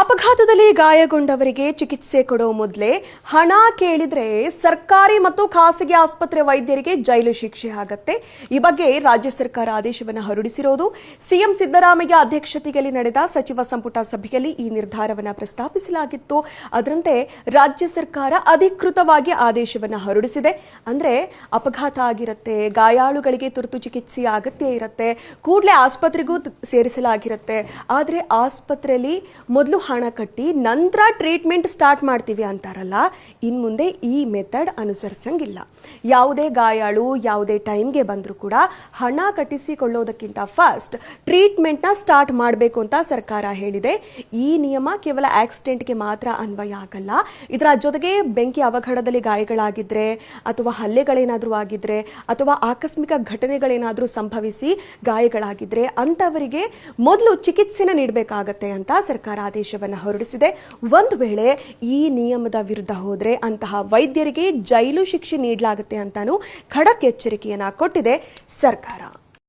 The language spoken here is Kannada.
ಅಪಘಾತದಲ್ಲಿ ಗಾಯಗೊಂಡವರಿಗೆ ಚಿಕಿತ್ಸೆ ಕೊಡೋ ಮೊದಲೇ ಹಣ ಕೇಳಿದ್ರೆ ಸರ್ಕಾರಿ ಮತ್ತು ಖಾಸಗಿ ಆಸ್ಪತ್ರೆ ವೈದ್ಯರಿಗೆ ಜೈಲು ಶಿಕ್ಷೆ ಆಗತ್ತೆ. ಈ ಬಗ್ಗೆ ರಾಜ್ಯ ಸರ್ಕಾರ ಆದೇಶವನ್ನು ಹೊರಡಿಸಿರೋದು. ಸಿಎಂ ಸಿದ್ದರಾಮಯ್ಯ ಅಧ್ಯಕ್ಷತೆಯಲ್ಲಿ ನಡೆದ ಸಚಿವ ಸಂಪುಟ ಸಭೆಯಲ್ಲಿ ಈ ನಿರ್ಧಾರವನ್ನು ಪ್ರಸ್ತಾಪಿಸಲಾಗಿತ್ತು. ಅದರಂತೆ ರಾಜ್ಯ ಸರ್ಕಾರ ಅಧಿಕೃತವಾಗಿ ಆದೇಶವನ್ನು ಹೊರಡಿಸಿದೆ. ಅಂದ್ರೆ ಅಪಘಾತ ಆಗಿರುತ್ತೆ, ಗಾಯಾಳುಗಳಿಗೆ ತುರ್ತು ಚಿಕಿತ್ಸೆ ಅಗತ್ಯ ಇರುತ್ತೆ, ಕೂಡಲೇ ಆಸ್ಪತ್ರೆಗೂ ಸೇರಿಸಲಾಗಿರುತ್ತೆ. ಆದರೆ ಆಸ್ಪತ್ರೆಯಲ್ಲಿ ಮೊದಲು ಹಣ ಕಟ್ಟಿ ನಂತರ ಟ್ರೀಟ್ಮೆಂಟ್ ಸ್ಟಾರ್ಟ್ ಮಾಡ್ತೀವಿ ಅಂತಾರಲ್ಲ, ಇನ್ನು ಮುಂದೆ ಈ ಮೆಥಡ್ ಅನುಸರಿಸಂಗಿಲ್ಲ. ಯಾವುದೇ ಗಾಯಾಳು ಯಾವುದೇ ಟೈಮ್ಗೆ ಬಂದರೂ ಕೂಡ ಹಣ ಕಟ್ಟಿಸಿಕೊಳ್ಳೋದಕ್ಕಿಂತ ಫಸ್ಟ್ ಟ್ರೀಟ್ಮೆಂಟ್ನ ಸ್ಟಾರ್ಟ್ ಮಾಡಬೇಕು ಅಂತ ಸರ್ಕಾರ ಹೇಳಿದೆ. ಈ ನಿಯಮ ಕೇವಲ ಆಕ್ಸಿಡೆಂಟ್ಗೆ ಮಾತ್ರ ಅನ್ವಯ ಆಗಲ್ಲ. ಇದರ ಜೊತೆಗೆ ಬೆಂಕಿ ಅವಘಡದಲ್ಲಿ ಗಾಯಗಳಾಗಿದ್ರೆ ಅಥವಾ ಹಲ್ಲೆಗಳೇನಾದರೂ ಆಗಿದ್ರೆ ಅಥವಾ ಆಕಸ್ಮಿಕ ಘಟನೆಗಳೇನಾದರೂ ಸಂಭವಿಸಿ ಗಾಯಗಳಾಗಿದ್ರೆ ಅಂಥವರಿಗೆ ಮೊದಲು ಚಿಕಿತ್ಸೆನ ನೀಡಬೇಕಾಗತ್ತೆ ಅಂತ ಸರ್ಕಾರ ಆದೇಶವನ್ನು ಹೊರಡಿಸಿದೆ. ಒಂದು ವೇಳೆ ಈ ನಿಯಮದ ವಿರುದ್ಧ ಹೋದರೆ ಅಂತಹ ವೈದ್ಯರಿಗೆ ಜೈಲು ಶಿಕ್ಷೆ ನೀಡಲಾಗುತ್ತೆ ಅಂತಾನೂ ಖಡಕ್ ಎಚ್ಚರಿಕೆಯನ್ನ ಕೊಟ್ಟಿದೆ ಸರ್ಕಾರ.